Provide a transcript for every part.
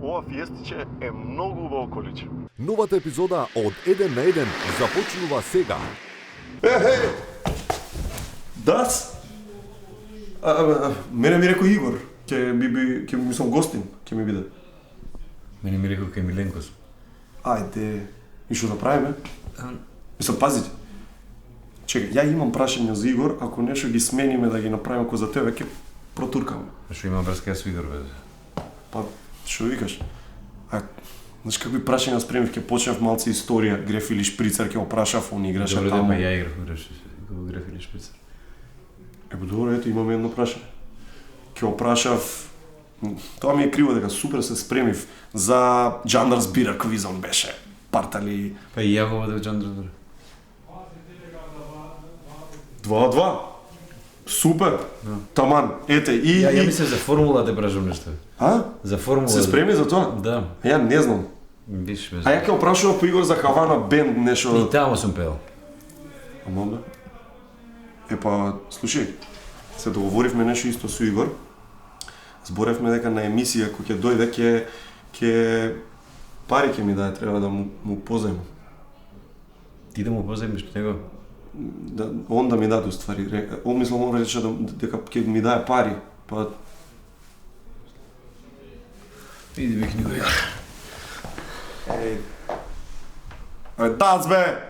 ова фиестиче е многу убаво количе. Новата епизода од 1 на 1 започнува сега. Дас? Мене ми рекол Игор. Ќе мислам гостин, ќе ми биде. Мене ми рекол кај Миленкос. Ајде, и што да правиме? Мислам, пазите. Чекај, ја имам прашање за Игор, ако нешто ги смениме да ги направиме кој за тебе, ќе протуркаме. Што има врска со Игор, бе? Па, што викаш? Знаеш какви прашања спремив, ќе почнев малце историја, Греф или Шприцер, ќе го прашав, он играше Добре, таму. па ја играв, Греф или Шприцер. Добро, ето имаме едно прашање. Ќе го прашав, тоа ми е криво дека супер се спремив за Джандарс Бира квизон беше. Партали... Па и ја го водев Джандарс Бира. 2-2. Супер. Таман. Ете и Ја мислев за формула да прашам нешто. А? За формула. Се спреми за тоа? Да. Ја не знам. Виш, бе. А ја ќе го прашував по Игор за Хавана бенд нешто. И таму сум пеел. Ама бе. Епа, слушај, се договоривме нешто исто со Игор. Зборевме дека на емисија кој ќе дојде ќе пари ќе ми даде, треба да му позајмам. Ти да му позајмиш него? Да, он да ми даде уствари. Он мислам он рече дека ќе ми даде пари. Па Иди бе книга. Ајде, тац бе.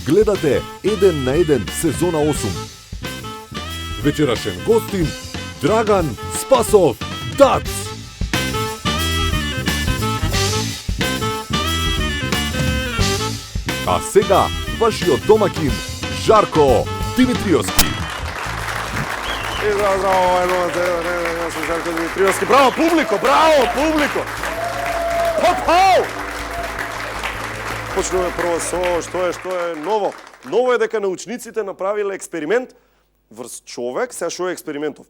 Гледате 1 на 1 сезона 8. Вечерашен гостин Драган Спасов Дац. А сега вашиот домакин Жарко Димитриевски. Здраво, јас сум Жарко Димитриевски. Браво, публико, публико! Пау! Почнуваме прво со што е ново. Ново е дека научниците направиле експеримент врз човек, сега што е експериментов.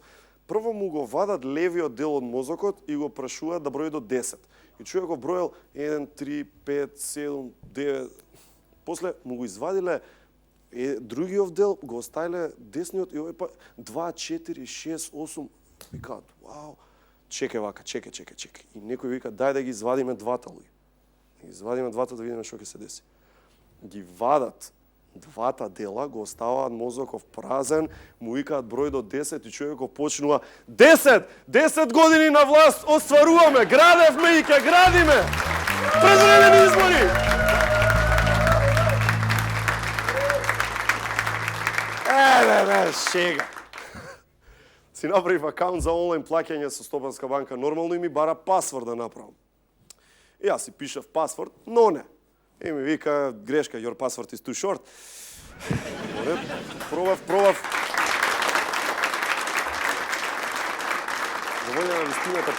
Прво му го вадат левиот дел од мозокот и го прашуваат да брои до 10. И човекот броел 1, 3, 5, 7, 9. После му го извадиле другиот дел, го оставиле десниот и овој па 2, 4, 6, 8. Викаат, вау. Чекај вака, чекај. И некој вика, дај да ги извадиме двата луѓе. Извадиме двата да видиме што ќе се деси. Ги вадат двата дела, го оставаат мозоков празен, му викаат број до 10 и човекот почнува 10! 10 години на власт остваруваме, градевме и ќе градиме! Презрелени избори! Шега. Си направив акаунт за онлайн плаќање со Стопанска банка, нормално и ми бара пасворд да направам. И јас си пишав пасворд, но не. И ми вика, грешка, your password is too short. Пробав. За волја на вистината,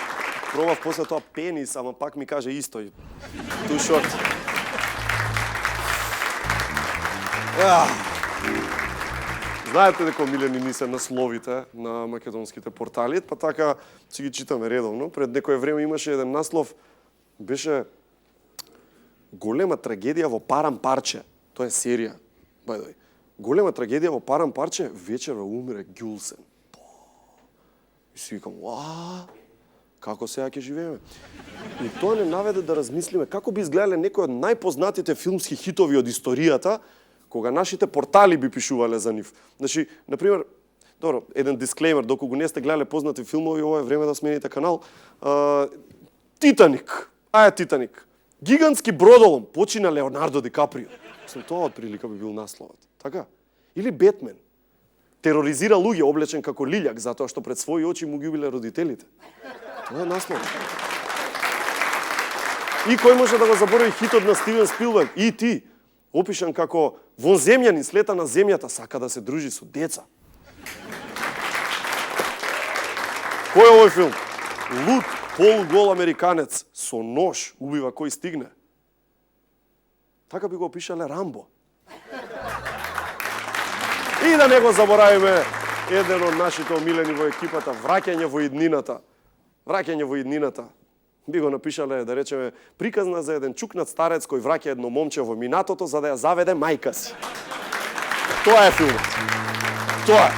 пробав после тоа пенис, ама пак ми каже исто. Too short. Знаете дека омилени ни се насловите на македонските портали, па така си ги читаме редовно. Пред некое време имаше еден наслов, беше голема трагедија во Парам парче. Тоа е серија. Бајдој. Голема трагедија во Парам парче, вечера умре Ѓулсен. И си викам, како сега ќе живееме? И тоа не наведе да размислиме како би изгледале некои од најпознатите филмски хитови од историјата, кога нашите портали би пишувале за нив. Значи, например, добро, еден дисклеймер, доколку не сте гледале познати филмови, ова е време да смените канал. Титаник. Титаник. Гигантски бродолом почина Леонардо Ди Каприо. Тоа од прилика би бил насловот. Така? Или Бетмен. Тероризира луѓе облечен како лилјак затоа што пред своји очи му ги убиле родителите. Тоа е наслов. И кој може да го заборави хитот на Стивен Спилберг? И ти. Опишан како вонземјанин слета на земјата, сака да се дружи со деца. Кој е овој филм? Луд полугол американец со нож убива кој стигне. Така би го опишале Рамбо. И да не го заборавиме еден од нашите омилени во екипата, враќање во иднината. Враќање во иднината. Би го напишале, да речеме, приказна за еден чукнат старец кој враќа едно момче во минатото за да ја заведе мајка си. Тоа е филмот. Тоа е.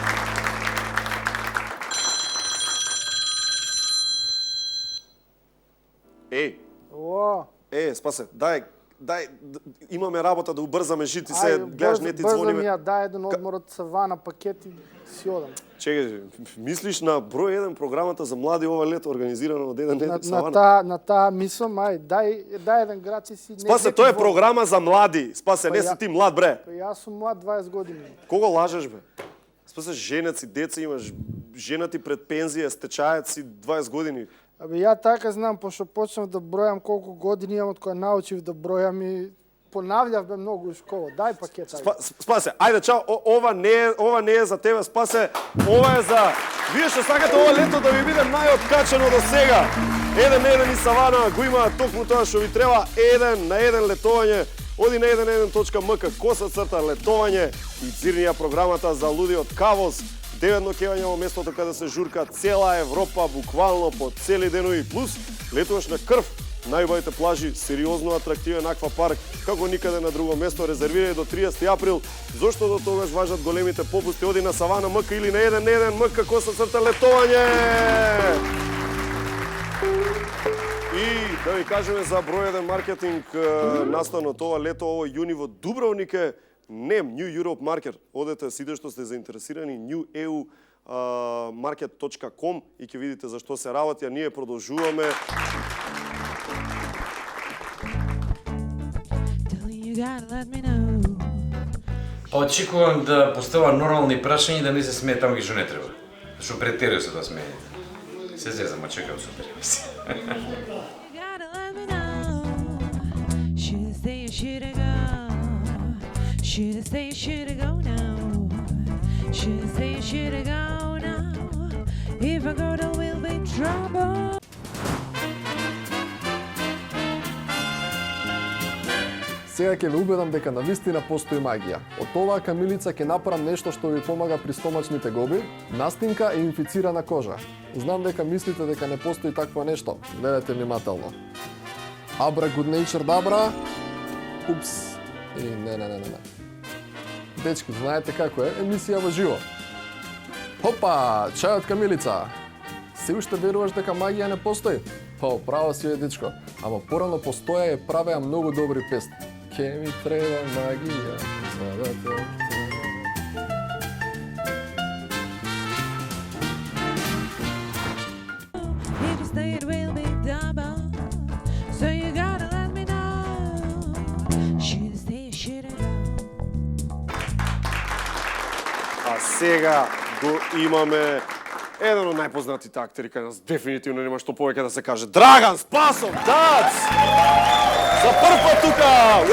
Спасе, дај, имаме работа да убрзаме жити, се гледаш не ти звониме. Бързам я, дай еден одмор од савана пакет и си одам. Чекай, мислиш на број 1 програмата за млади ова лето организирано од еден савана? На таа мислам, дај еден град и си... Спасе, тоа е програма за млади. Спасе, не си ти млад, бре. Па јас сум млад 20 години. Кого лажеш, бе? Спасе, женет си, деца имаш, женати пред пензија, стечајат си 20 години. Абе, ја така знам, пошто почнав да бројам колку години имам од кога научив да бројам и понављав бе многу у школа. Дај пакет, ајде. Спасе, ајде, чао, ова не е за тебе, Спасе, ова е за... Вие што сакате ова лето да ви биде најоткачено до сега. Еден на еден и савана го има токму тоа што ви треба, еден на еден летување. Оди на 11.mk, _летување и цирнија програмата за лудиот Кавоз. 9 ноќевања во местото каде се журка цела Европа, буквално по цели денови, плюс летуваш на крв, најубавите плажи, сериозно атрактивен аквапарк, како никаде на друго место, резервирај до 30 април, зошто до тогаш важат големите попусти, оди на Савана МК или на 1.1 МК, _летување! И да ви кажеме за број 1 маркетинг настано тоа лето, ово јуни во Дубровник е NEM, New Europe Market. Одете сите што сте заинтересирани, neweumarket.com и ќе видите за што се работи, а ние продолжуваме. Очекувам да поставам нормални прашања и да не се смее таму што не треба. Што претерува се да смее. Се зезам, очекувам супер. Shoulda say, shoulda go now. Shoulda say, shoulda go now. If I go, there will be trouble. Сега ќе ве убедам дека навистина постои магија. Од оваа камилица ќе направам нешто што ви помага при стомачните гоби, настинка и инфицирана кожа. Знам дека мислите дека не постои такво нешто. Гледате внимателно. Абра Good Nature Dabra. Упс. И не. Дечки, знаете како е? Емисија во живо. Хопа, чај од камилица. Се уште веруваш дека магија не постои? Па, право си е, дечко. Ама порано постоја и правеа многу добри песни. Ке ми треба магија, за да те... If you stay, it will be double. So you gotta let me know. Shoulda stay, shoulda go. А сега го имаме еден од најпознатите актери кај нас, дефинитивно нема што повеќе да се каже. Драган Спасов, Дац! За прв пат тука!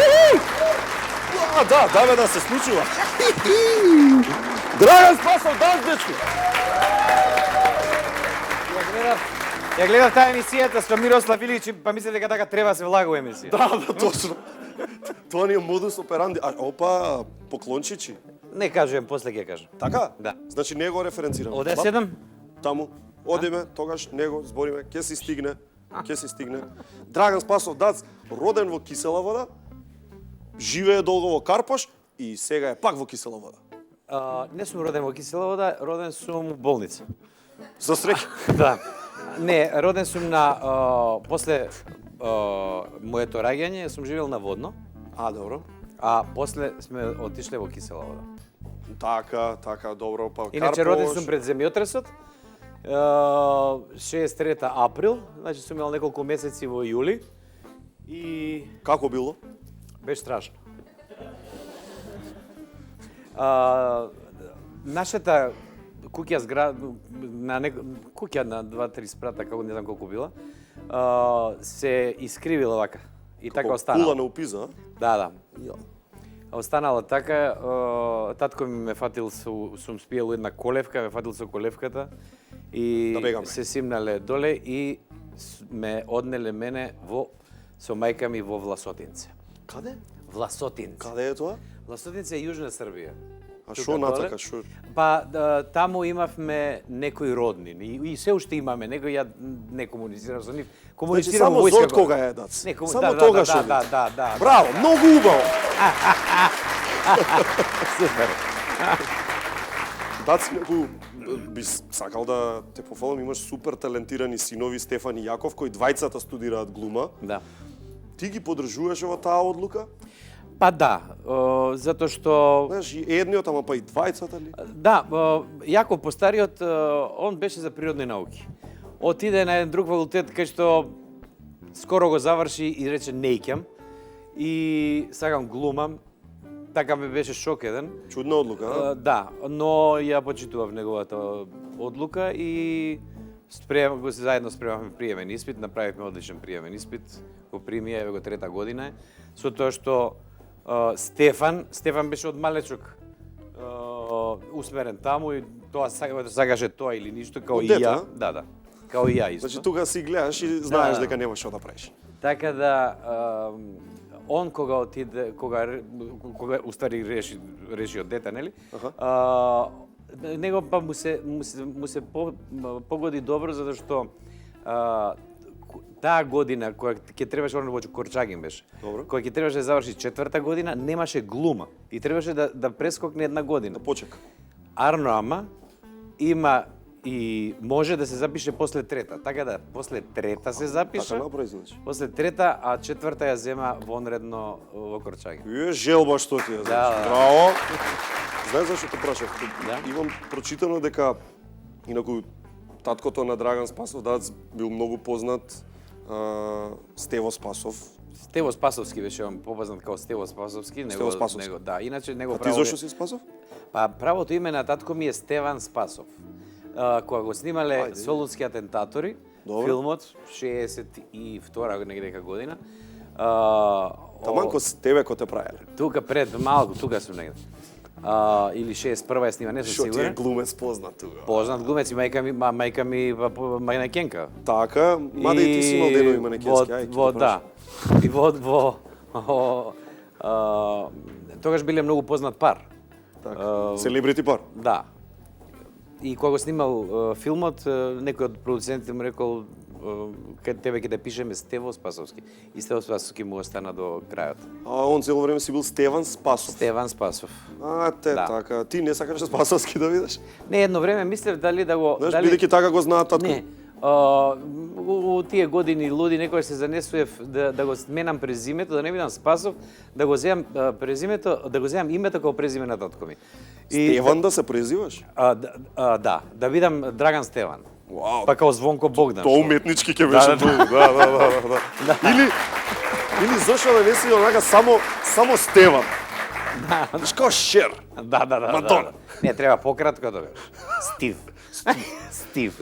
Да бе, да се случува. Драган Спасов, Дац, дечко! Ја гледав таа емисијата со Мирослав Илич, па мислев дека така треба да се влага во емисија. Да, точно. Тоа ни е модус операнди. Опа, поклончичи. Не кажувам, после ќе кажам. Така? Да. Значи не го референцираме. Оде седам? Таму. Одиме, тогаш него збориме, ќе си стигне. Драган Спасов Дац, роден во кисела вода, живее долго во Карпаш и сега е пак во кисела вода. Не сум роден во кисела вода, роден сум во болница. За среќа. Да. Не, роден сум на после моето раѓање сум живел на Водно, Добро. а после сме отишле во кисела вода. Така, добро, па Иначе роден сум пред земјотресот. 63 април, значи сум имал неколку месеци во јули и Како било? беше страшно. Нашата куќа куќа на 2-3 спрата, како не знам колку била, се искривила вака. И така останала. Кула на упиза, Да. Ја. Останала така, татко ми ме фатил, сум спиел една колевка, ме фатил со колевката и Да бегаме. се симнале доле и ме однеле мене со мајка ми во Власотинце. Каде? Власотинце. Каде е тоа? Власотинце е Јужна Србија. А Тука што доле. нацака, што? Па таму имавме некои роднини и се уште имаме, него ја не комуницирам со нив. Значи Комуницирам само во зод војската. кога е дац. Само тогаш е. Да. Браво, многу убаво. Супер. Дац, некој би сакал да те пофалам, имаш супер талентирани синови Стефан и Јаков кои двајцата студираат глума. Да. Ти ги поддржуваш во таа одлука? Па да, затоа што Знаеш, и едниот, ама па и двајцата ли? да, Јаков постариот, он беше за природни науки. Отиде на еден друг факултет кај што скоро го заврши и рече не икам и сакам глумам. Така ми беше шок еден. Чудна одлука, а? Да, но ја почитував неговата одлука и заедно спремавме приемен испит, направивме одличен приемен испит, го примија, еве го трета година е, со тоа што Стефан беше од малечок усмерен таму и тоа сакаше тоа или ништо, као Од и дете, ја. а? Да, као и ја исто. Значи тука си гледаш и знаеш Да. дека нема што да правиш. Така да, он кога отиде, кога уствари реши од дете, нели? Него па му се погоди добро затоа што таа година која ќе требаше он во Корчагин беше. Добро. Која ќе требаше да заврши четврта година, немаше глума и требаше да прескокне една година. Почека. Арно ама има и може да се запише после трета. Така да, после трета се запише. Така направи, значи. После трета, а четврта ја зема вонредно во Корчагин. Е, желба што ти е, значи. Да. Браво. Знаеш зашто те прашав? Да. Имам прочитано дека инаку таткото на Драган Спасов Дац бил многу познат Стево Спасов. Стево Спасовски беше он попознат како Стево Спасовски. Стево Спасовски. Да, иначе него А ти право... зашто си Спасов? Па правото име на татко ми е Стеван Спасов. Кога го снимале Солунски атентатори, Добро. филмот 62 негдека година. Таманко с тебе ко те правеле. Тука пред малку, тука сум негде. Или 61 е снима, не сум Што ти е сигурен. глумец познат тука. Познат глумец и мајка ми манекенка. Така, мада и ти си имал денови манекенски, ај, ќе те да. прашам. И тогаш биле многу познат пар. Така, селебрити пар. Да. И кога го снимал филмот, некој од продуцентите му рекол кај тебе ќе да пишеме Стево Спасовски. И Стево Спасовски му остана до крајот. А он цело време си бил Стеван Спасов. Стеван Спасов. А, Да. така. Ти не сакаш Спасовски да видиш? Не, едно време мислев дали да го... Знаеш, дали... бидејќи така го знаат татко. Не. У тие години луди некој се занесуев да го сменам презимето, да не бидам Спасов, да го земам презимето, да го земам името како презиме на татко ми. Стеван да се презиваш? Да бидам Драган Стеван. Вау. Па као Звонко Богдан. Тоа уметнички ќе беше многу. Да. Или зашо да не си онака само Стеван. Знаеш како Шер. Да. Мадона. Не, треба пократко тоа. Стив. Стив.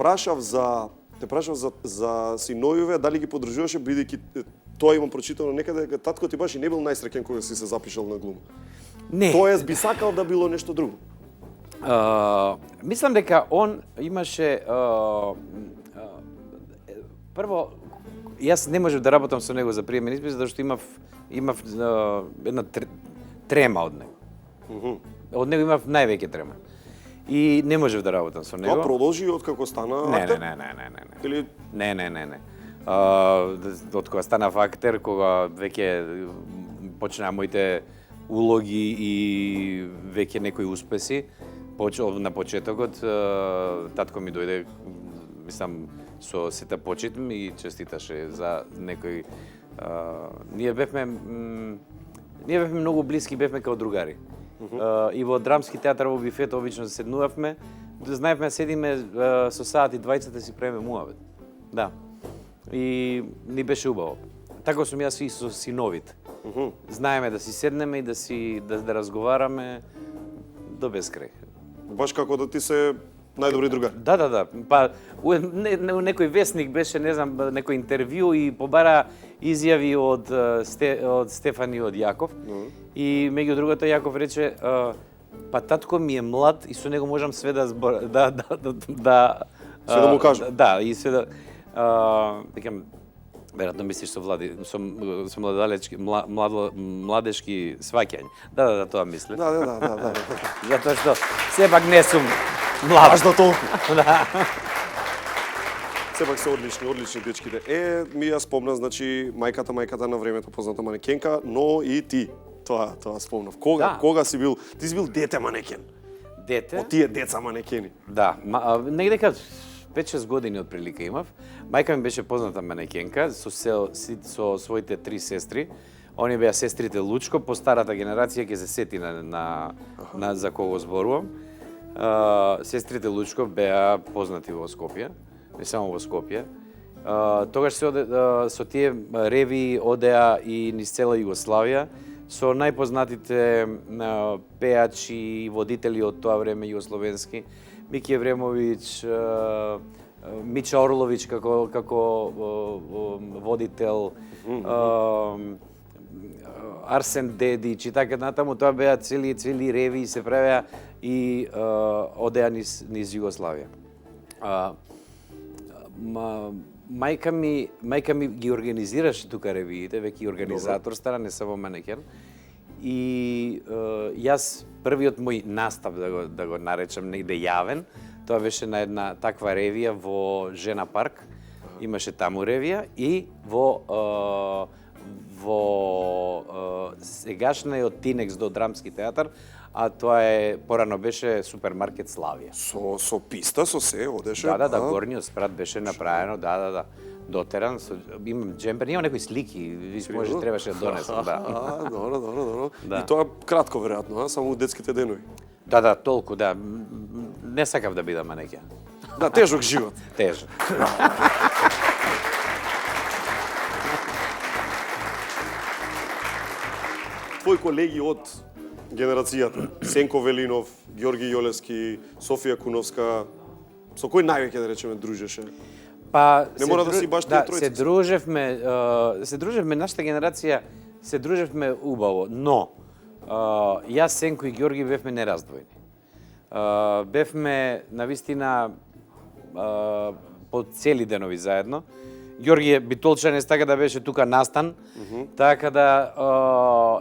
Те прашав за синовиве, дали ги поддржуваше бидејќи тоа имам прочитано некаде дека татко ти баш и не бил најсреќен кога си се запишал на глума. Не. Тоест би сакал да било нешто друго. Мислам дека он имаше прво јас не можев да работам со него за приемен испит затоа што имав една трема од него. Од него имав највеќе трема. И не можев да работам со него. Тоа продолжи од како стана актер? Не. Или Не. Од кога станав актер, кога веќе почнаа моите улоги и веќе некои успеси, на почетокот татко ми дојде, мислам, со сета почит и честиташе за некој ние бевме многу блиски, бевме као другари. И во драмски театар во бифето обично седнувавме, знаевме седиме со саат и двајцата си правиме муавет. Да. И ни беше убаво. Така сум јас и со синовите. Знаеме да си седнеме и да разговараме до безкрај. баш како да ти се најдобри другари. Да. Па у некој весник беше, не знам, некој интервју и побара изјави од Стефан и од Јаков. И меѓу другото Јаков рече па татко ми е млад и со него можам све да Све да му кажам. Да, и све да викам Веројатно мислиш со младешки сваќања. Да, тоа мислам. Да. Затоа што сепак не сум млад. Аж до толку. Да. Сепак се одлични дечките. Ми ја спомна, значи, мајката на времето, позната манекенка, но и ти. Тоа спомнав. Кога си бил? Ти си бил дете манекен. Дете? Од тие деца манекени. Да, негде 5-6 години отприлика имав. Мајка ми беше позната манекенка со своите 3 сестри. Они беа сестрите Лучко, по старата генерација ќе се сети на за кого зборувам. Сестрите Лучко беа познати во Скопје, не само во Скопје. Тогаш со тие реви одеа и низ цела Југославија со најпознатите пеачи и водители од тоа време југословенски, Мики Евремовиќ, Мича Орловиќ како водител, Арсен Дедич и така натаму, тоа беа цели реви се правеа и одеа низ Југославија. Мајка ми ги организираше тука ревиите, веќе организатор стара, не само манекен. И јас првиот мој настап, да го наречам негде јавен, тоа беше на една таква ревија во Жена парк. Имаше таму ревија и во сегашниот Тинекс до Драмски театар, а тоа порано беше супермаркет Славија. Со писта, со се одеше. Да, горниот спрат беше направено, да. Дотеран, имам джемпер, имам некои слики, може требаше да донесам, да. Добро. Да. И тоа кратко веројатно, само у детските денови. Да, толку, да. Не сакав да бидам манекен. Да, тежок живот. Тежок. Твои колеги од генерацијата, Сенко Велинов, Ѓорги Јолевски, Софија Куновска, со кој највеќе, да речеме, дружеше? Па не мора да си баш тие тројца. Се дружевме, нашата генерација се дружевме убаво, но јас, Сенко и Ѓорги бевме нераздвојни. Бевме навистина по цели денови заедно. Ѓорги е битолчанец, така да беше тука настан, така да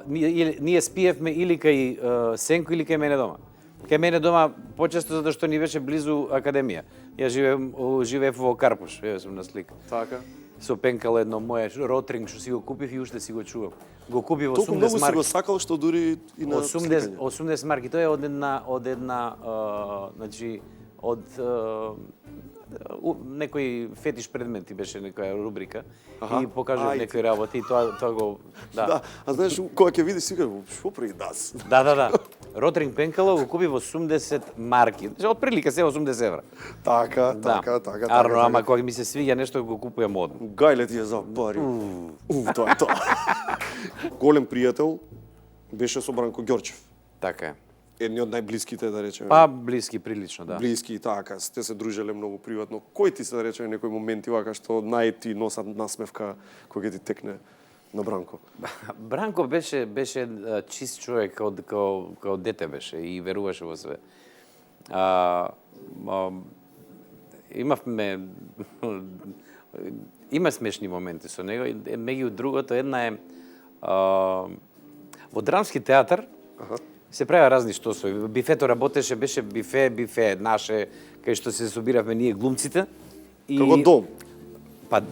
ние спиевме или кај Сенко или кај мене дома. Кај мене дома почесто затоа што ни беше близу академија. Ја живеев во Карпуш, ја сум на слика. Така. Со пенкало едно мое ротринг што си го купив и уште си го чувам. Го купив 80 марки. Толку многу си го сакал што дури и на 80 марки. Тоа е од една значи од некој фетиш предмети беше некоја рубрика и покажав некои работи и тоа го Да, а знаеш кога ќе видиш си што прави дас. Да. Ротринг пенкало го купи во 80 марки. Од прилика се 80 евра. Така. Арно, ама кога ми се свиѓа нешто го купувам одма. Гајле ти е за пари. Тоа е тоа. Голем пријател беше со Бранко Ѓорчев. Така е. Едни од најблиските, да речеме. Па блиски прилично, да. Блиски, така, сте се дружеле многу приватно. Кој ти се, да речеме, некои моменти вака што ти носат насмевка кога ти текне на Бранко? Бранко беше чист човек, као дете беше и веруваше во све. Има смешни моменти со него, меѓу другото една е во Драмски театар. Се правеа разни штосови. Бифето работеше, беше бифе наше, кај што се собиравме ние глумците. Како дом? Па,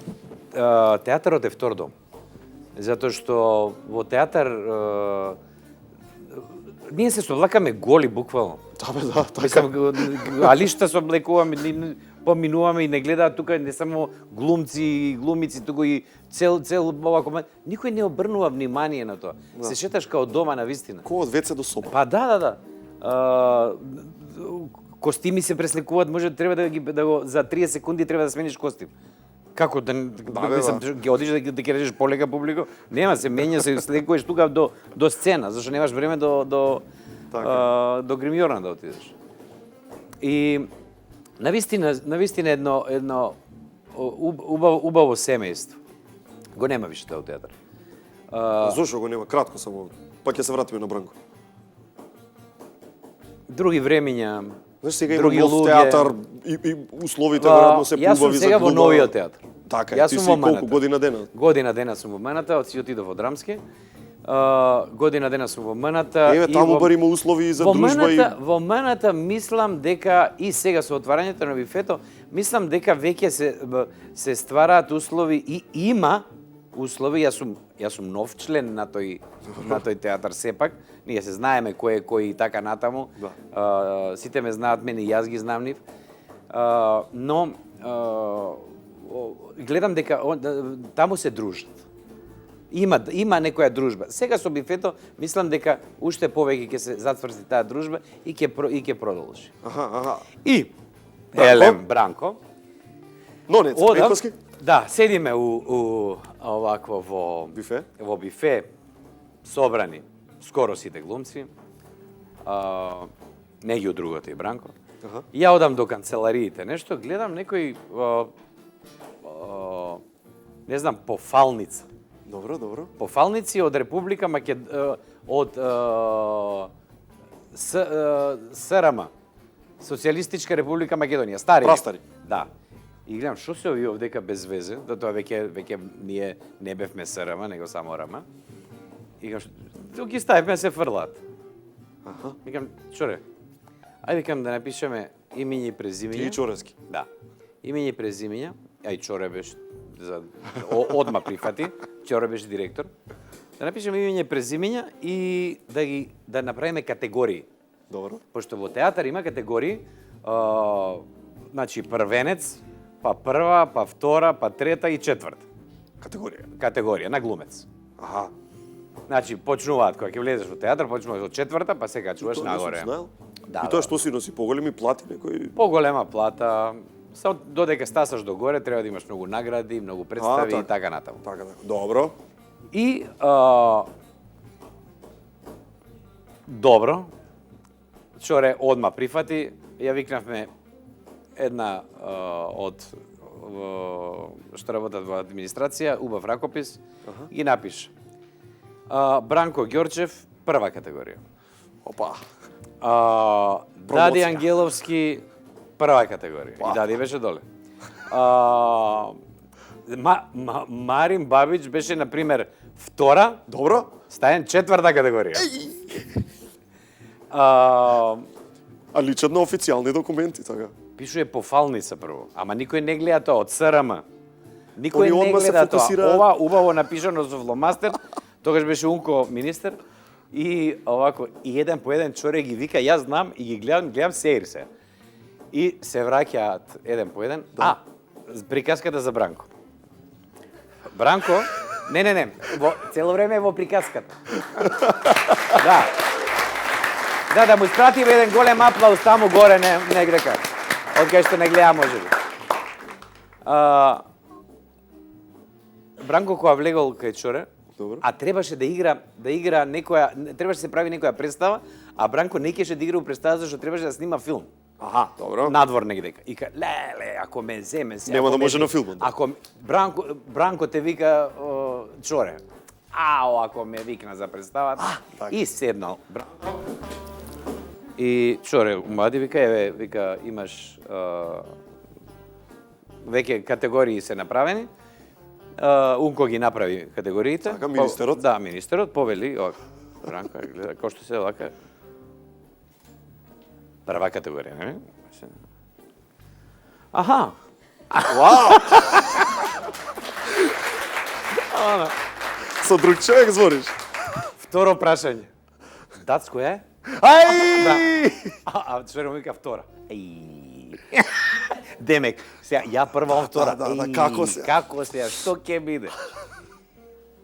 театарот е втор дом. Затоа што во театар ние се совлакаме голи, буквално. Да, така. А лишта се облекуваме, поминуваме и не гледаат тука не само глумци и глумици, туку и цел овако. Никој не обрнува внимание на тоа. Се шеташ као дома на вистина. Ко од веце до соба. Па да. Костими се преслекуваат, може треба да го за 30 секунди треба да смениш костим. Како да ќе одиш да ќе речеш полека публико? Нема, се менја, се слекуваш тука до сцена, зашто немаш време до гримјорна да отидеш. И навистина едно убаво семејство. Го нема више тоа театар. Зошто го нема? Кратко само. Па ќе се вратиме на Бранко. Други времиња. Знаеш, сега има нов театар и условите веројатно се поубави за Јас сум сега во новиот театар. Така, Јас ти сум си во колку Маната. година дена? Година дена сум во Маната, си отидов во Драмски. Година дена сум во Маната. Еве, и таму во- бар има услови и за во дружба и... Маната, во Маната мислам дека и сега со отварањето на бифето, мислам дека веќе се ствараат услови и има услови. Јас сум нов член на тој театар сепак. Ние се знаеме кој е кој и така натаму. Да. Сите ме знаат мене и јас ги знам нив. Но гледам дека таму се дружат. Има некоја дружба. Сега со бифето мислам дека уште повеќе ќе се затврсти таа дружба и ќе продолжи. Аха. И Бранко? Елем Бранко. Нонец, Одам, Петковски? да, седиме у овакво во Бифе? Во бифе собрани скоро сите глумци. Не ги од другото и Бранко. Аха. Ја одам до канцелариите, нешто гледам некој не знам, пофалница. Добро. Пофалници од Република од СРМ, Социјалистичка Република Македонија, стари. Прастари. Да. И гледам што се овие овдека без везе, да тоа веќе ние не бевме СРМ, него само РМ. И викам, што ги ставивме се фрлаат. Аха. Викам, чоре, ајде викам да напишеме имиња и презимиња. Ти и Чорески. Да. Имиња и презимиња, а и Чоре беше одма прифати, Чоре беше директор. Да напишеме имиња и презимиња и да направиме категории. Добро. Пошто во театар има категории, значи првенец, па прва, па втора, па трета и четврта. Категорија на глумец. Аха. Значи почнуваат кога ќе влезеш во театар, почнуваш од четврта, па се качуваш И тоа не сум нагоре. знаел. Да, И тоа што си носи поголеми плати некој? Поголема плата, додека стасаш догоре, треба да имаш многу награди, многу представи и така натаму. Така. Добро. И добро, Чоре одма прифати, ја викнавме една од што работат во администрација, убав ракопис, ги напиша. Бранко Ѓорчев, прва категорија. Опа. Дади Ангеловски, прва категорија. И Дади беше доле. Марин Бабич беше, например, втора, Добро. Стајан четврта категорија. А личат на официјални документи, така. Пишува пофалница прво, ама никој не гледа тоа од СРМ. Никој Они не одма се гледа тоа. фокусираат. Ова убаво напишано со фломастер, тогаш беше Унко министер и овако и еден по еден Чоре ги вика, јас знам и ги гледам сеир се. И се враќаат еден по еден. Приказката за Бранко. Бранко, не, цело време е во приказката. Да му испратиме еден голем аплауз таму горе негдека. Од кај што не гледа можеби. Бранко кога влегол кај Чоре, а требаше да игра некоја, требаше да се прави некоја представа, а Бранко не кеше да игра у представа зашто требаше да снима филм. Аха, добро. Надвор негдека. И леле, ако ме земе се. Нема ако да ме може земе, на филмот, да. Ако Бранко те вика Чоре. Ако ме викна за представата. И седнал Бранко. И Чоре млади вика, еве, вика, имаш веќе категории се направени. Унко ги направи категориите. Така, министерот? Да, министерот повели, Бранко, гледа, кој што се вака. Прва категорија, не? Аха. Вау! Со друг човек збориш. Второ прашање. Дацко е? Ај! А Чоре му вика втора. Демек, сега ја прва, он втора. како се? Како се, што ќе биде?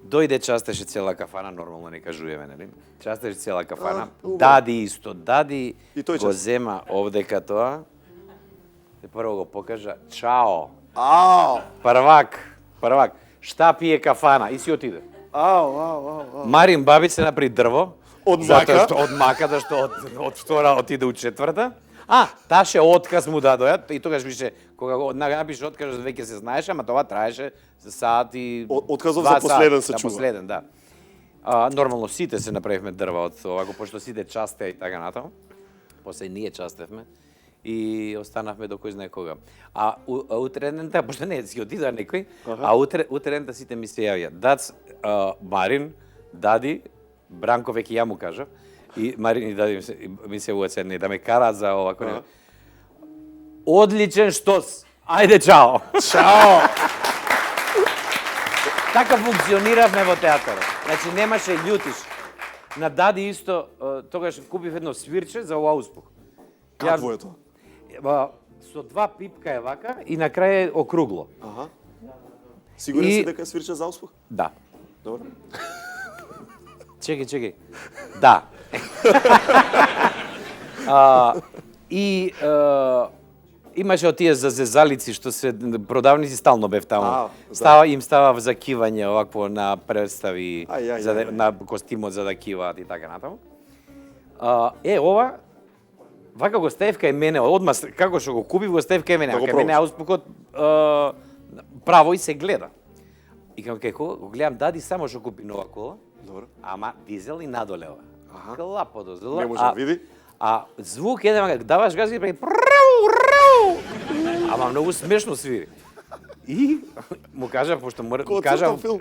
Дојде, частеше цела кафана, нормално не кажуваме, нели? Частеше цела кафана. Дади исто, Дади И тој го част. зема овдека тоа. И прво го покажа, чао, Ау! првак, шта пие кафана? И си отиде. Ау. Марин Бабич се направи дрво. Од затоа мака? што од мака, зашто од втора отиде у четврта. Таше отказ му дадојат и тогаш беше кога го напише отказ веќе се знаеше, ама тоа траеше саат и Отказов 2 за последен сати. се чува. Последен, да. Нормално сите се направивме дрва од овако, пошто сите частеа и така натаму. После ние частевме. и останавме до кој знае кога. А утре дента, пошто не, си отидоа некој, а утре дента сите ми се јавија. Дац, Марин, Дади, Бранко веќе ја му кажав, и Марин и Дади ми се уацедне да ме караат за овако не. Одличен штос! Ајде, чао! Чао! Така функциониравме во театарот. Значи, немаше љутиш. На Дади исто, тогаш купив едно свирче за ауспух. Какво е тоа? Со два пипка е вака и на крај е округло. Аха. Сигурен И- си дека свирче за успех? Да. Добро. Чекај. Да. Имаше од тие за зезалици што се продавници стално бев таму. Да. Става за кивање овакво на представи Ај. на костимот за да киваат и така натаму. Ова вака го ставив кај мене одма како што го купив го ставив кај мене, Да го кај мене пробаш. ауспукот право и се гледа. И кај кога го гледам Дади само што купи нова кола. Добро. Ама дизел и надолева. Клапо дозела. Не може да види. А звук еден како даваш газ и прави ама многу смешно свири. И му кажав пошто Ко кажав цртан филм.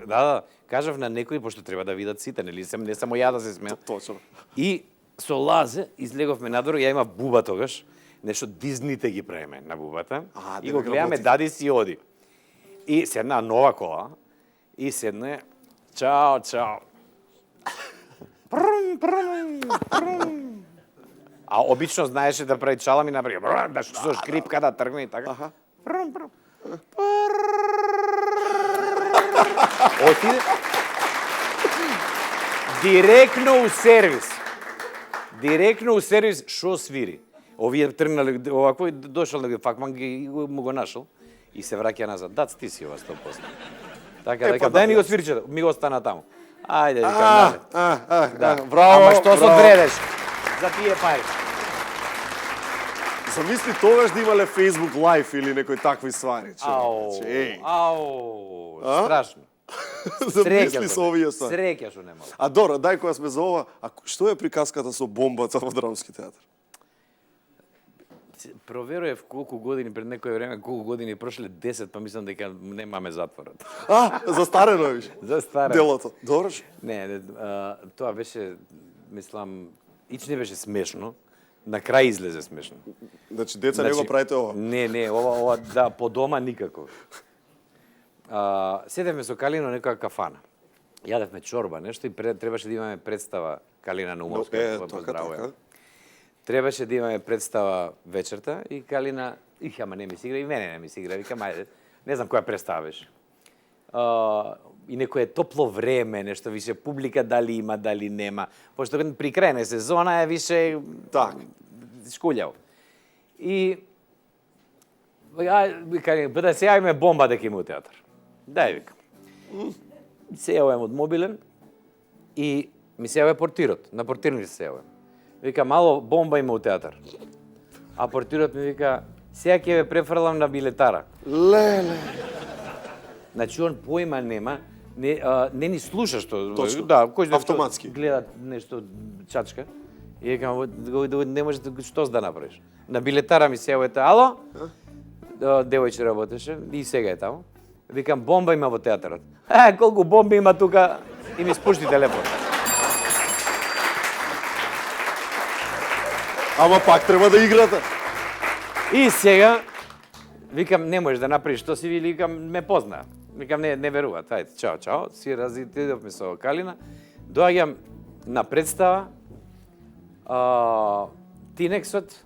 кажав на некој пошто треба да видат сите, нели не само ја да се смеам. Точно. И со Лазе излеговме надвор, ја има буба тогаш, нешто Дизните ги правиме на бубата. И го дека гледаме работи. Дади си оди. И седна нова кола и седне чао. А обично знаеше да прави чалам и направи да со шкрипка да тргне и така. Аха. Отиде директно у сервис шо свири. Овие тргнале овако и дошол на факман ги му го нашол и се враќа назад. Дац ти си ова 100%. Така дека дај ми го свирче, ми го остана таму. Ајде, викам, да. Браво. Ама што се браво. одвредеш? За тие пари. Замисли тогаш да имале Facebook Live или некои такви ствари. Ау, страшно. Замисли со овие ствари. Среќа што нема. А добро, дај кога сме за ова, а што е приказката со бомбата во Драмски театар? Проверував колку години пред некој време, колку години прошле 10, па мислам дека немаме затворот. Застарено е више. Застарено. Делото. Добро. Не, тоа беше, мислам, ич не беше смешно. На крај излезе смешно. Значи деца не го правите ова. Не, ова да по дома никако. Седевме со Калина некоја кафана. Јадевме чорба, нешто и требаше да имаме представа Калина Наумовска, поздравувам. Требаше да имаме представа вечерта и Калина, ама не ми се игра, и мене не ми се игра, викам, ајде, не знам која представа беше. И некое топло време, нешто више публика дали има, дали нема. Пошто при крај на сезона е више Так. шкулјаво. И да се јавиме бомба дека има у театар. Дај викам. Се јавам од мобилен и ми се јаве портирот, на портирни се јавам. Вика, мало бомба има у театар. А портирот ми вика, сега ќе ве префрлам на билетара. Леле. Значи, он поима нема, не ни слуша што... Точно. Да, кој знае Автоматски. гледа нешто чачка. И викам, не можеш што да направиш. На билетара ми се јавете, ало? Девојче работеше и сега е таму. Викам, бомба има во театарот. Колку бомби има тука? И ми спушти телефон. Ама пак треба да играте. И сега, викам, не можеш да направиш што си, викам, ме познаа. Викам, не веруваат, ајде, чао. Си разидовме со Калина. Доаѓам на представа, Тинексот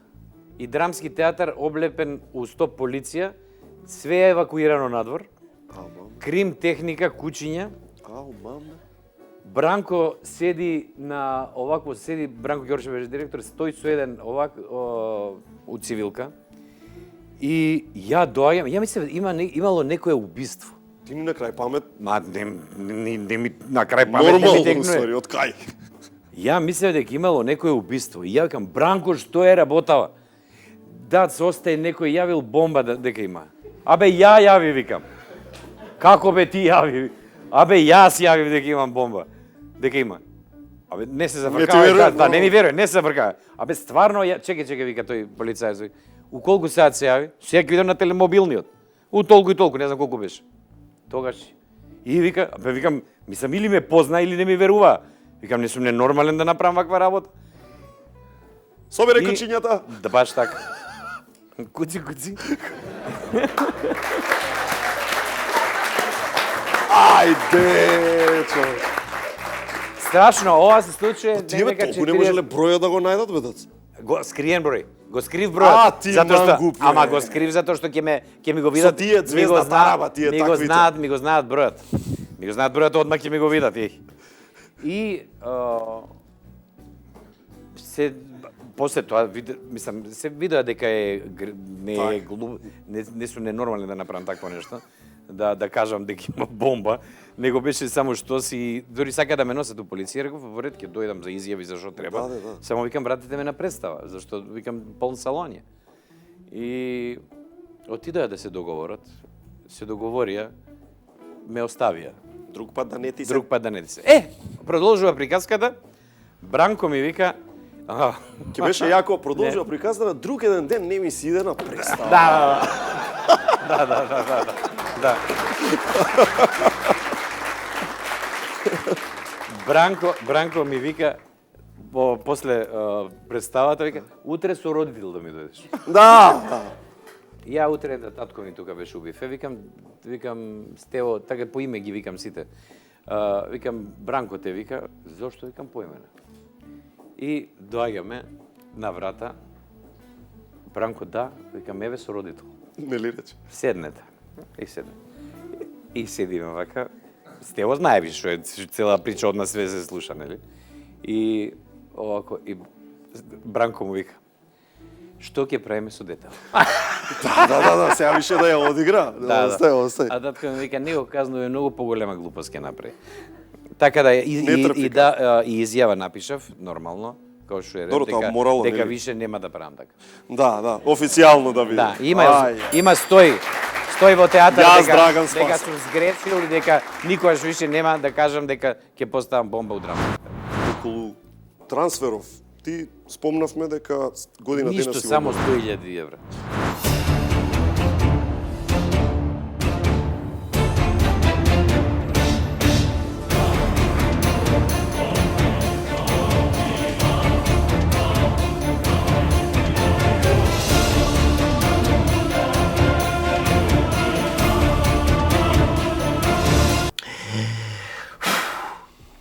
и Драмски театар облепен у 100 полиција, све е евакуирано надвор, крим техника, кучиња, Ау, маме. Бранко седи на овако седи Бранко Ѓорчев беше директор, стои со еден овак у цивилка. И ја доаѓам, ја мислев имало некое убиство. Ти ни на крај памет. Ма не ми на крај памет не ми Нормално, текнуе. ствари, од кај? Ја мислев дека имало некое убиство. И ја викам, Бранко, што е работава? Дац, остај некој јавил бомба дека има. Абе, ја јави, викам. Како бе ти јави? Абе, јас јавив дека имам бомба. Дека има. Абе, не се Не ти зафркава. верувам, Да, не ми веруе, не се зафркава. Абе, стварно, чекај, вика тој полицајец. у колку сеат се јави? Сега ќе видам на телемобилниот. У толку и толку, не знам колку беше. Тогаш. И вика, викам, мислам или ме позна или не ми верува. Викам, не сум ненормален да направам ваква работа. Собере кучињата. Да баш така. Куци. Ајде, човек. Страшно, ова се случи Тие бе толку не можеле бројот да го најдат, бе, дец. Скриен број. Го скрив бројот. Ти затоа што, мангуп, ама го скрив затоа што ќе ми го видат. Со тие звезда тараба, тие таквите. Ми го знаат бројот. Ми го знаат бројот, одма ќе ми го видат. И се после тоа мислам се видеа дека не сум ненормален да направам такво нешто. Да кажам дека има бомба, него беше само што си дури сака да ме носат у полиција, реков во ред ќе дојдам за изјави за што треба. Да. Само викам вратете ме на представа, зашто викам полн салон е. И отидоа да се договорат, се договорија, ме оставија. Друг пат да не ти се. Продолжува приказката. Бранко ми вика, Ќе беше јако, продолжува приказната, друг еден ден не ми си иде на представа. Да. Бранко ми вика после представата вика утре со родител да ми дојдеш. Да. Ја утре татко ми тука беше убив. Викам Стево, така по име ги викам сите. Викам Бранко те вика, зошто викам по име? И доаѓаме на врата. Бранко да, викам еве со родител. Нели рече? Седнете. И седиме вака. Стево знае што е цела прича од нас све се слуша, нели? И овако и Бранко му вика: "Што ќе правиме со детето?" Да, сега више да ја одигра. Остави. А татко ми вика: "Не го казнува, многу поголема глупост ќе направи." Така да и изјава напишав нормално, како што е ред, дека више нема да правам така. Да, официјално да видим. Да, има стои во театар дека сум сгрешил и дека никогаш више нема да кажам дека ќе поставам бомба у драма. Околу трансферов, ти спомнавме дека година Ништо, денес си само 100.000 евра.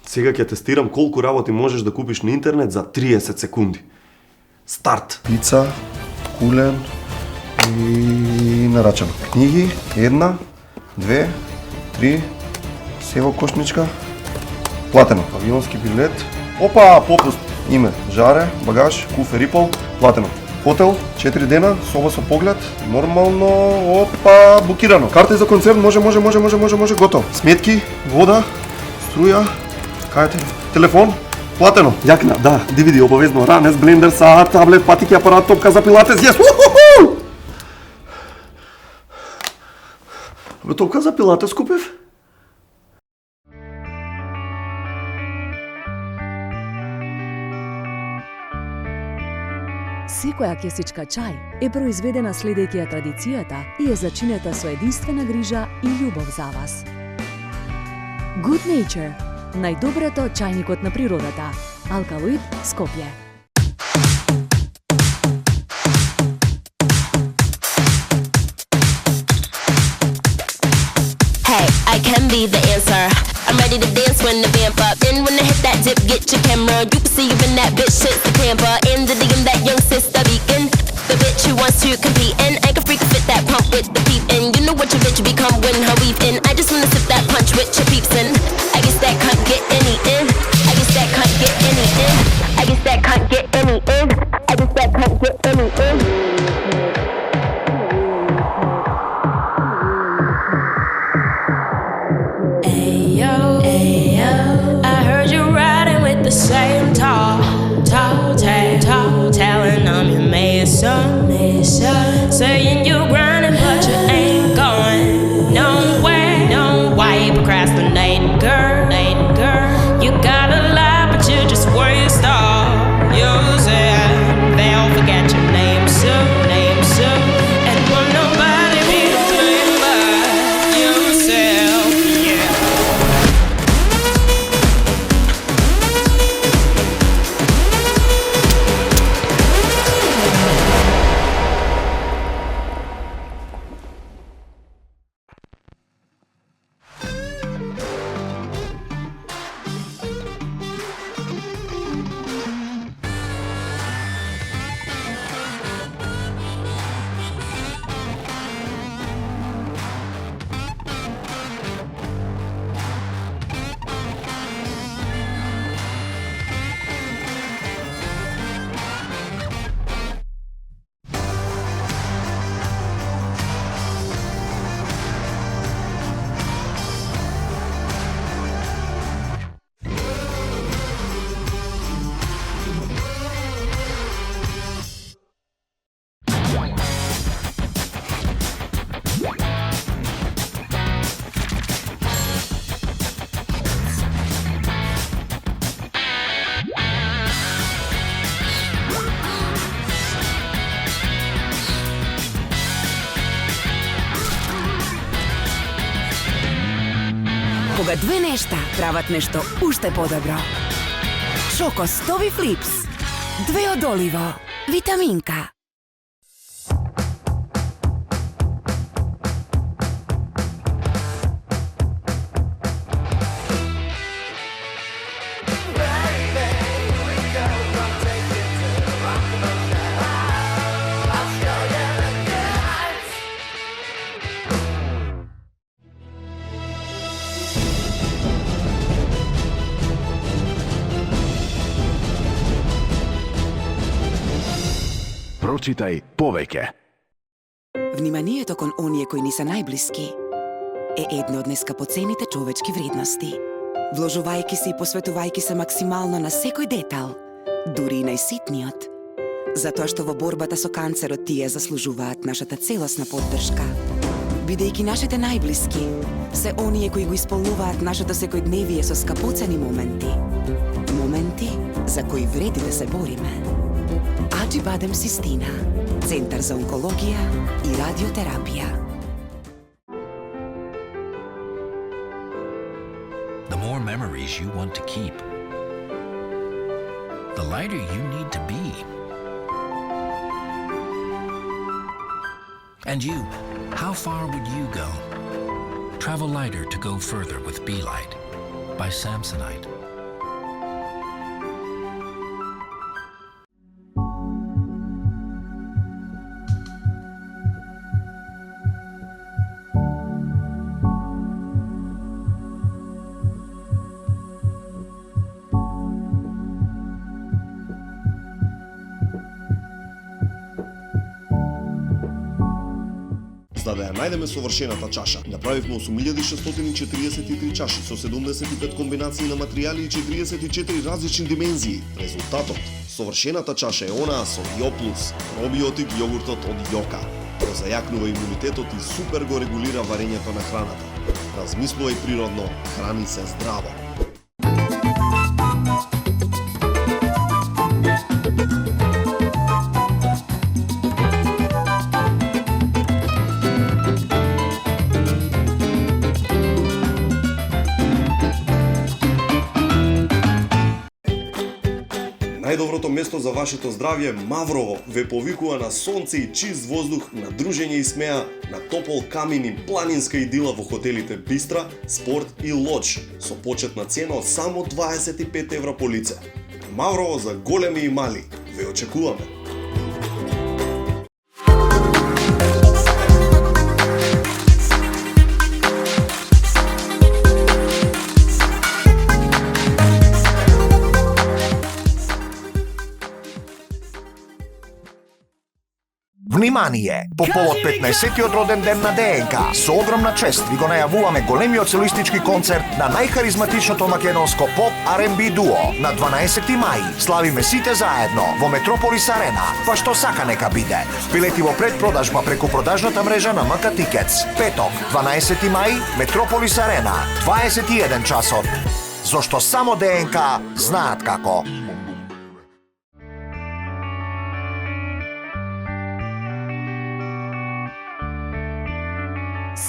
Сега ќе тестирам колку работи можеш да купиш на интернет за 30 секунди. Старт! Пица, кулен и нарачано. Книги, 1, 2, 3, сево кошничка, платено. Авионски билет, опа, попуст, име, жаре, багаж, куфер и пол, платено. Хотел, 4 дена, соба со поглед, нормално, опа, букирано. Карта за концерт, може, готово. Сметки, вода, струја, кајте, телефон, платено. Јакна, да, DVD обавезно, ранес, блендер, саат, таблет, патики, апарат, топка за пилатес, јес! Бе, топка за пилатес купив? Секоја кесичка чај е произведена следејќи ја традицијата и е зачинета со единствена грижа и љубов за вас. Good Nature, најдоброто чајникот на природата. Алкалоид, Скопје. Hey, I can be the answer. I'm ready to dance when the vamp up. Then when I hit that dip, get your camera. You can see you in that bitch, shit's the camper. In the DM, that young sister beacon. The bitch who wants to compete in. I can freak fit that pump with the peep in. You know what your bitch become when her weave in. I just wanna sip that punch with your peeps in. I guess that can't get any in. I guess that can't get any in. I guess that can't get any in. I guess that can't get any in. The same tall tale, telling I'm your mason, saying you grinding but you ain't going nowhere. No, why you procrastinating, girl? You got a lot, but you just waste all yours. They'll forget your name soon. кога две нешта прават нешто уште подобро. Шоко Стови Флипс. Две од оливо. Витаминка. Прочитај повеќе. Вниманието кон оние кои ни се најблиски е една од нескапоцените човечки вредности. Вложувајќи се и посветувајќи се максимално на секој детал, дури и најситниот, затоа што во борбата со канцерот тие заслужуваат нашата целосна поддршка. Бидејќи нашите најблиски се оние кои го исполнуваат нашето секојдневие со скапоцени моменти. Моменти за кои вреди да се бориме. Аџибадем Систина, Центар за онкологија и радиотерапија. The more memories you want to keep, the lighter you need to be. And you, how far would you go? Travel lighter to go further with Be Light by Samsonite. За да ја најдеме совршената чаша, направивме 8643 чаши со 75 комбинации на материјали и 44 различни димензии. Резултатот, совршената чаша е онаа со Јо Плюс, пробиотик јогуртот од Јока. Го зајакнува имунитетот и супер го регулира варењето на храната. Размислувај природно, храни се здраво. Најдоброто место за вашето здравје, Маврово, ве повикува на сонце и чист воздух, на дружење и смеа, на топол камин и планинска идила во хотелите Бистра, Спорт и Лодж, со почетна цена од само 25 евра по лице. Маврово за големи и мали. Ве очекуваме. Внимание! По повод 15-тиот роден ден на ДНК, со огромна чест ви го најавуваме големиот солистички концерт на најхаризматичното македонско поп R&B дуо. На 12 мај славиме сите заедно во Метрополис Арена. Па што сака нека биде. Билети во предпродажба преку продажната мрежа на МК Тикетс. Петок, 12 мај, Метрополис Арена, 21 часот. Зошто само ДНК знаат како.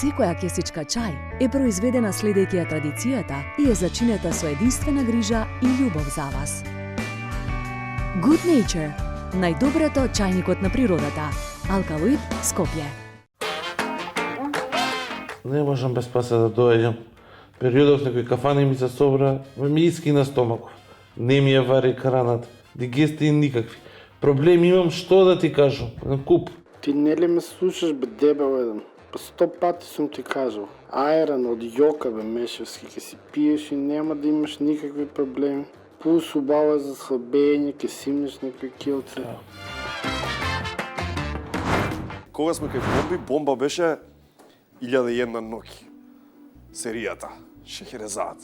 Секоја кесичка чај е произведена следејќи ја традицијата и е зачинета со единствена грижа и љубов за вас. Good Nature, најдоброто чајникот на природата. Алкалоид, Скопје. Не можам без паса да доаѓам. Периодов некој кафани ми се собра, ми искина стомаков. Не ми ја вари храната, дигестии никакви. Проблеми имам, што да ти кажам, на куп. Ти нели ме слушаш бе дебел еден? Па 100 пати сум ти кажал. Аеран од Јока бе Мешевски, ке си пиеш и нема да имаш никакви проблеми. Пулс убава за слабење, ке симнеш некој килце. Кога сме кај Бомби, Бомба беше 1001 ноќи. Серијата. Шехерезад.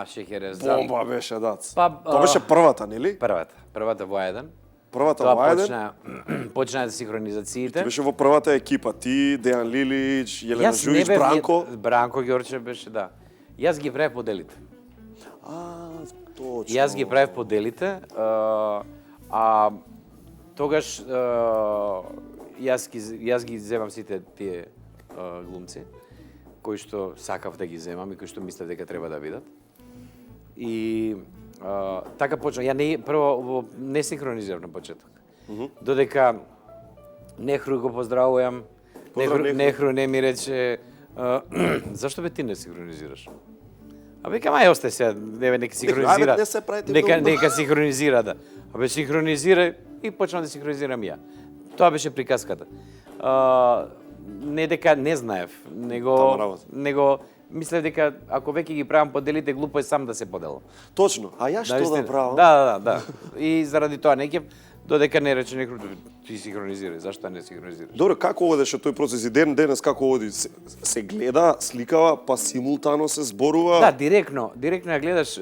Шехерезад. Бомба беше, дац. Тоа беше првата, нели? Првата во еден. Првата Тоа во еден. почна синхронизациите. Ти беше во првата екипа, ти, Дејан Лилич, Јелена Жуич, Бранко. Бранко Ѓорчев беше, да. Јас ги правев поделите. Точно. Јас ги правев поделите, тогаш јас ги земам сите тие глумци кои што сакав да ги земам и кои што мислев дека треба да бидат. И така почна. Ја прво не синхронизирав на почеток. Додека Нехру го поздравувам, Нехру не ми рече зашто бе ти не синхронизираш? А вика, мај остай сега, нека синхронизира. Нека синхронизира, да. Абе синхронизира и почнам да синхронизирам ја. Тоа беше приказката. Не дека не знаев, него мислев дека ако веќе ги правам поделите, глупо е сам да се поделам. Точно. А ја што да правам? Да. И заради тоа не ќе додека не рече некој ти синхронизирај, зашто не синхронизираш? Добро, како одеше тој процес и денес како оди? Се гледа, сликава, па симултано се зборува? Да, директно ја гледаш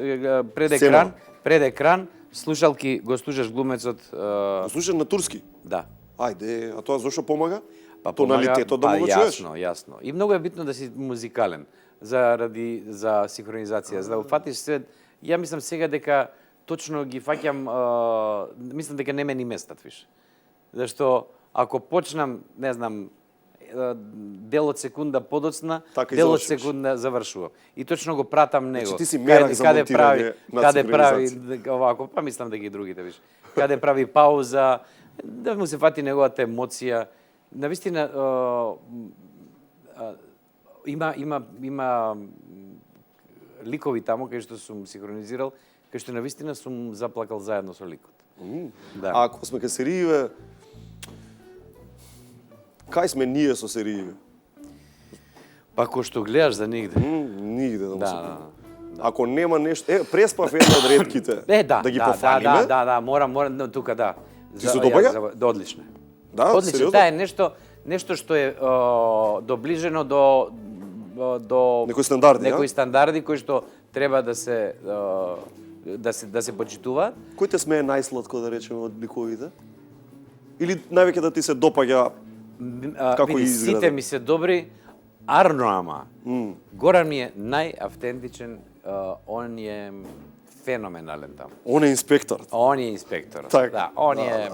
пред екран, слушалки го слушаш глумецот. Го слушаш на турски? Да. Ајде, а тоа зошто помага? Па тоналитетот да му го чуеш? Јасно. И многу е битно да си музикален за синхронизација, за да уфатиш свет. Ја мислам сега дека точно ги фаќам, мислам дека не ме ни местат више. Зашто ако почнам, не знам, дел од секунда подоцна, дел од секунда завршувам. И точно го пратам него. Значи ти си мерак за монтирање на каде прави овако, па мислам дека и другите више. Каде прави пауза, да му се фати неговата емоција. Навистина има ликови таму кај што сум синхронизирал, кај што навистина сум заплакал заедно со ликот. Да. А ако сме кај серииве, кај сме ние со серииве? Па кој што гледаш за нигде. Нигде да. Да. Ако нема нешто, преспав една од ретките. Да ги пофалиме. Да, морам тука да. Ти се допаѓа? Да, одлично. Да, одлично. сериозно? Таа е нешто што е доближено до некои стандарди, кои што треба да се почитуваат. Кој те смее најсладко да речеме од ликовите? Или највеќе да ти се допаѓа како изгледа? Сите ми се добри, Арно ама. Горан ми е најавтентичен, он е феноменален таму. Он е инспектор. Он е инспектор. Да, он е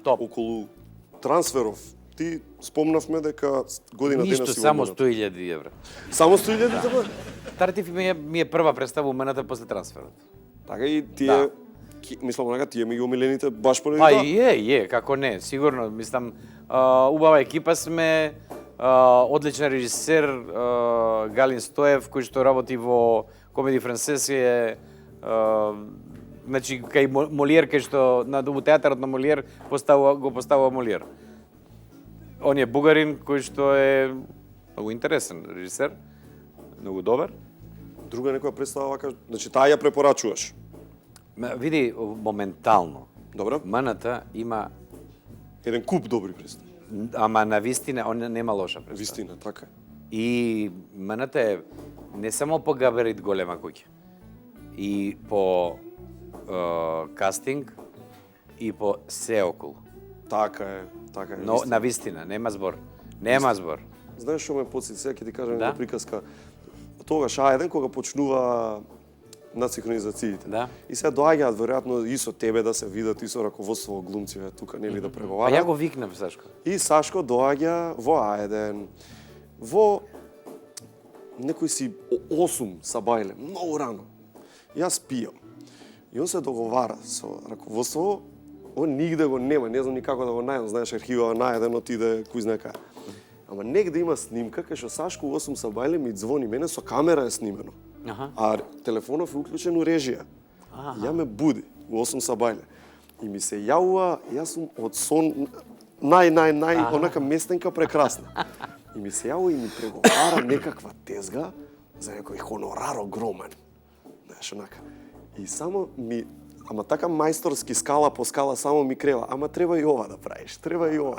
топ. Околу трансферов, ти спомнавме дека година денес си ништо, само 100.000 евра. Само 100.000 евра? Тартиф ми е прва представа умената после трансферот. Така и тие, мислам дека тие ми ги омилените баш поради тоа. Па како не, сигурно, мислам, убава екипа сме, одличен режисер, Галин Стоев, кој што работи во Комеди Франсес е, значи, кај Молиер, кај што на театарот на Молиер го поставува Молиер. Он е бугарин кој што е многу интересен режисер, многу добар. Друга некоја представа вака, значи таа ја препорачуваш? Види, моментално. Добро. Маната има еден куп добри представи. Ама на вистина, он нема лоша представа. Вистина, така. И Маната е не само по габарит голема куќа, и по кастинг, и по се околу. Така е. Но на вистина, нема збор. Знаеш што ме подсети, сега ќе ти кажам една приказка. Тогаш А1 кога почнува на синхронизациите. Да. И сега доаѓаат веројатно и со тебе да се видат, и со раководство глумциве тука нели да преговараат. Па ја го викнав Сашко. И Сашко доаѓа во А1 во некој си 8 сабајле, многу рано. Јас пијам. И он се договара со раководство, он нигде го нема, не знам ни како да го најдам, знаеш, архива на А1 отиде кој знае кај. Ама негде има снимка кај што Сашко 8 сабајле ми звони, мене со камера е снимено. А телефонов е уклучен у режија. Ја ме буди у 8 сабајле. И ми се јавува, јас сум од сон онака местенка прекрасна. И ми се јавува и ми преговара некаква тезга за некој хонорар огромен. Знаеш, онака. И само ми, ама така мајсторски скала по скала само ми крева, ама треба и ова да правиш, треба и ова.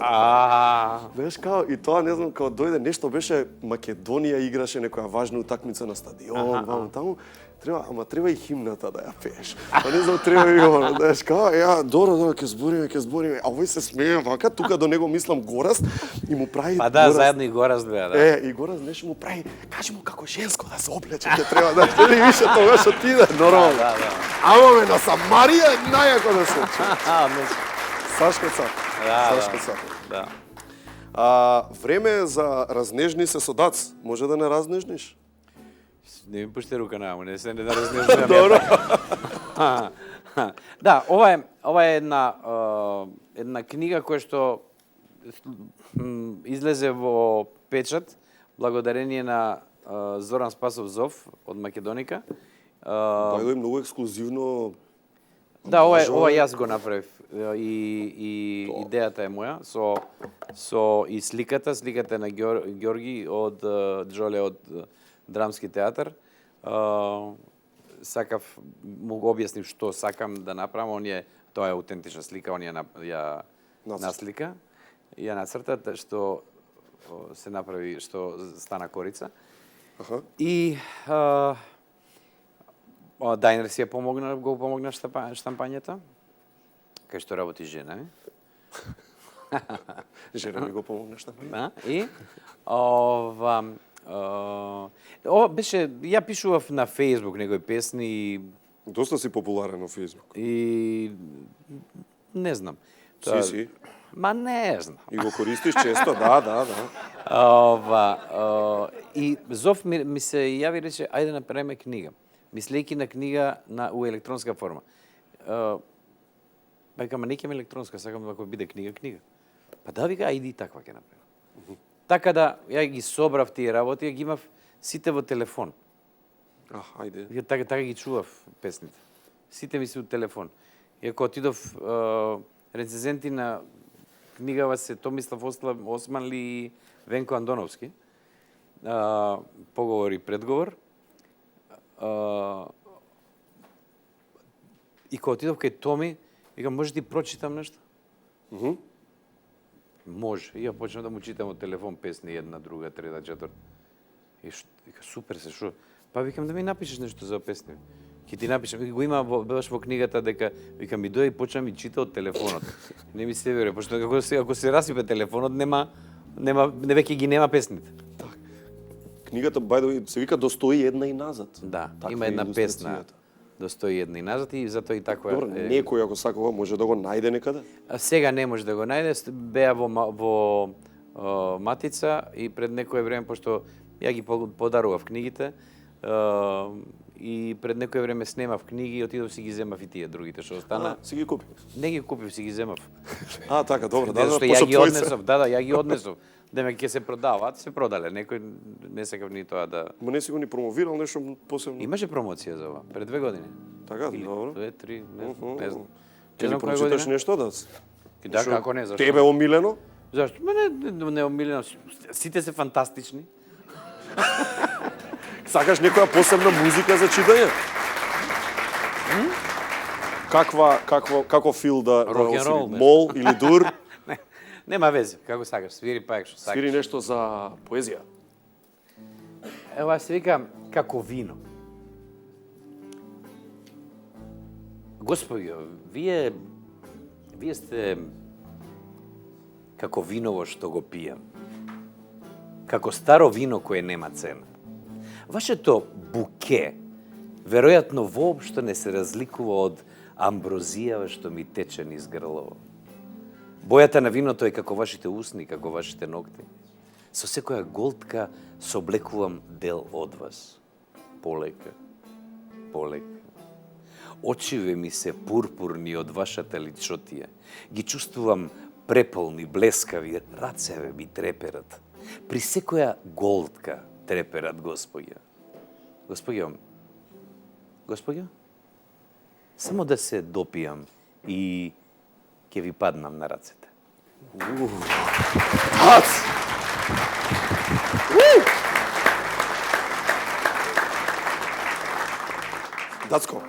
Знаеш, као, и тоа не знам, као дојде нешто беше Македонија играше некоја важна утакмица на стадион, ваму таму, треба и химната да ја пееш. Па не знам, треба и ова, знаеш, као, ја, добро, ќе збориме, а овој се смее вака, тука до него мислам Горас и му прави Па да, заедно и Горас беа, да. И Горас нешто му прави, кажи му како женско да се облече, ќе треба, да не више тоа што ти да, нормално. Ама ме на Самарија најако да се учи. Сашко Цак. Да. Време е за разнежни се со дац. Може да не разнежниш? Не ми пуште рука на не се не да разнежувам. Добро. Да, ова е една книга која што излезе во печат благодарение на Зоран Спасов Зов од Македоника. Бајдо е многу ексклузивно. Да, ова јас го направив и идејата е моја со и сликата е на Ѓорги од Џоле од Драмски театар. Сакав му го објаснив што сакам да направам, тоа е аутентична слика, он ја наслика, ја нацрта што се направи, што стана корица. И Дајнер си ја го помогна штампањето, кај што работи жена, Жена ми го помогна штампањето. И ова беше, ја пишував на Facebook некои песни и доста си популарен на Facebook. И не знам. Си. Ма не знам. И го користиш често, да. И Зов ми се јави и рече, ајде направиме книга. Мислејќи на книга у електронска форма. Вика, ма не ќе електронска, сакам да биде книга. Па да, вика, ајди и таква ќе направим. Така да, ја ги собрав тие работи, ја ги имав сите во телефон. Ајде. Така ги чував песните. Сите ми се од телефон. И ако отидов рецензенти на книгава се Томислав Османли и Венко Андоновски, поговор и предговор. И кога отидов кај Томи, викам, може ти прочитам нешто? Може. И ја почнав да му читам од телефон песни, една, друга, трета, четврта. И вика, супер се, шо? Па викам да ми напишеш нешто за песни. Ќе ти напишам, го има баш во книгата дека викам ми дојде и почна ми чита од телефонот. Не ми се верува, пошто ако се расипе телефонот нема веќе ги нема песните. Книгата бајдо се вика Достои една и назад. Да, има една песна Достои една и назад и затоа и таква. Добро, некој ако сакува може да го најде некаде? Сега не може да го најде, беа во Матица и пред некое време, пошто ја ги подарував книгите, и пред некое време снемав книги и отидов си ги земав и тие другите што остана. Си ги купи? Не ги купив, си ги земав. Така, добро, Зашто ја ги однесов, ја ги однесов. Деме ќе се продаваат, се продале. Некој не сакав ни тоа да. Ма не си го ни промовирал нешто посебно? Имаше промоција за ова пред 2 години. Така, добро. 2, 3, не знам. Ќе ни прочиташ нешто да? Да, како не, зашто? Тебе омилено? Зашто? Мене не омилено. Сите се фантастични. Сакаш некоја посебна музика за читање? Како фил да рок-н-рол, мол или дур? Нема везе, како сакаш, свири па што сакаш. Свири нешто за поезија. Ева се вика како вино. Господи, вие сте како виново што го пијам. Како старо вино кое нема цена. Вашето буке веројатно воопшто не се разликува од амброзијава што ми тече низ грлово. Бојата на виното е како вашите усни, како вашите ногти. Со секоја голтка соблекувам дел од вас. Полека, полека. Очиве ми се пурпурни од вашата личотија. Ги чувствувам преполни, блескави, рацеве ми треперат. При секоја голтка треперат, Господја. Господја? Само да се допијам и ќе ви паднам на рацете. Дацко,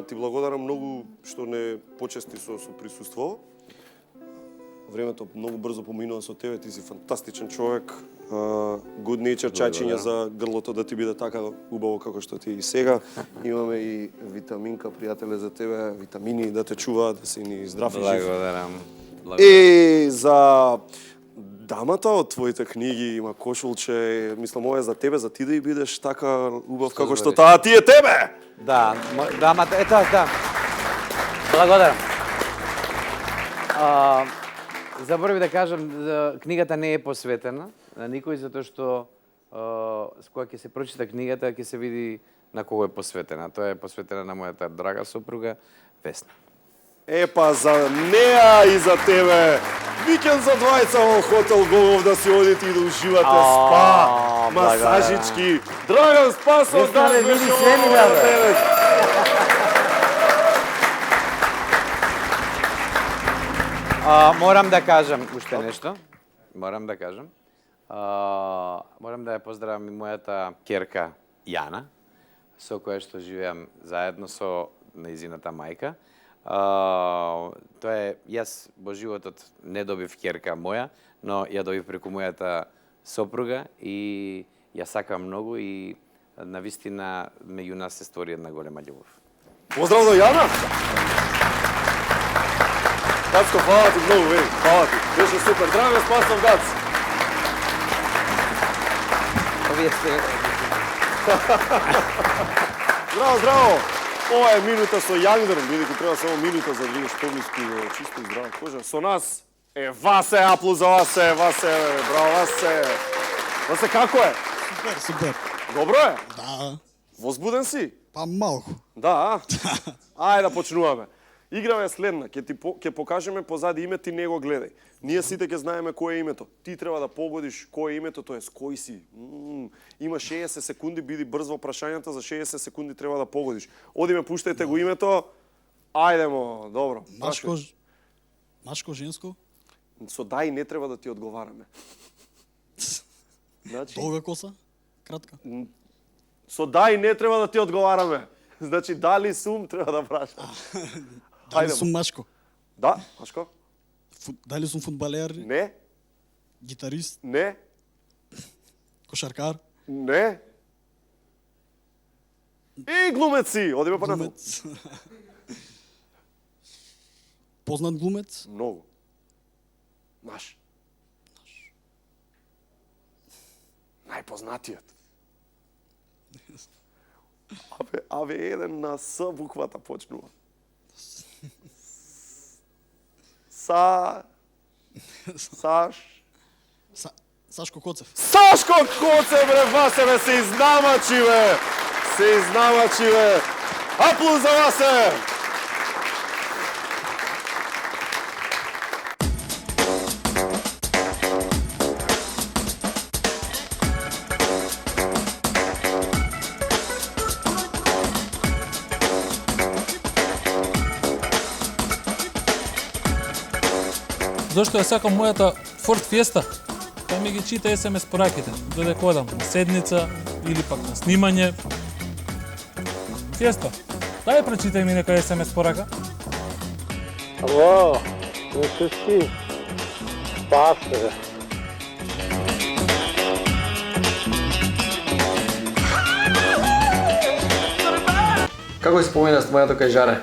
ти благодарам многу што не почести со присуство. Времето многу брзо поминува со тебе, ти си фантастичен човек. Good nature чајчиња за грлото да ти биде така убаво како што ти и сега. Имаме и витаминка, пријателе, за тебе, витамини да те чуваат, да си ни здрав и жив. Благодарам. И за дамата од твоите книги има кошулче, мислам ова е за тебе, за ти да и бидеш така убав како што таа ти е тебе. Да, дамата, ето, да. Благодарам. Заборав да кажам, книгата не е посветена на никој, затоа што кога ќе се прочита книгата, ќе се види на кого е посветена. Тоа е посветена на мојата драга сопруга Весна. Епа за неа и за тебе. Викенд за двајца во хотел Голов да си одите и да уживате спа, масажички. Драган Спасов, да не види све ми бе. Морам да кажам уште нешто. Морам да кажам. Морам да ја поздравам и мојата ќерка Јана, со која што живеам заедно со нејзината мајка. Тоа е, јас во животот не добив ќерка моја, но ја добив преку мојата сопруга и ја сакам многу и навистина меѓу нас се створи една голема љубов. Поздрав до Јана! Гацко, фала ти многу, вели, фала ти. Беше супер. Драган Спасов, Гац. Овие сте... Здраво, здраво! Ова е минута со Јангдер, бидејќи треба само минута за да видиш поблиску чисто и здраво кожа. Со нас е Васе, аплауз за Васе, Васе, браво Васе. Васе, како е? Супер, супер. Добро е? Да. Возбуден си? Па малку. Да, ајде да почнуваме. Играва е следна, ќе покажеме позади име, ти не го гледај. Ние сите ќе знаеме кој е името. Ти треба да погодиш кој е името, тоа е кој си. Има 60 секунди, биди брз во прашањата, за 60 секунди треба да погодиш. Одиме, пуштајте го името. Ајдемо, добро. Машко, женско? Со дај не треба да ти одговараме. Значи, долга коса? Кратка? Со дај не треба да ти одговараме. Значи, дали сум треба да прашам. Дали сум Машко? Да, Машко. Дали сум фудбалер? Не. Гитарист? Не. Кошаркар? Не. И глумец си. Одиме па натаму. Познат глумец? Многу. Наш. Најпознатиот. Абе, еден на С буквата почнува. Сашко Коцев. Сашко Коцев, бре, Васе, бе, се изнамачи, бе! Се изнамачи, бе! Аплауз за Васе! Зошто ја сакам мојата Ford Fiesta? Па ми ги чита SMS пораките, додека одам на седница или пак на снимање. Fiesta, дај прочитај ми нека SMS порака. Ало, слушаш си? Спасе. Како си спомена мојато кај Жаре?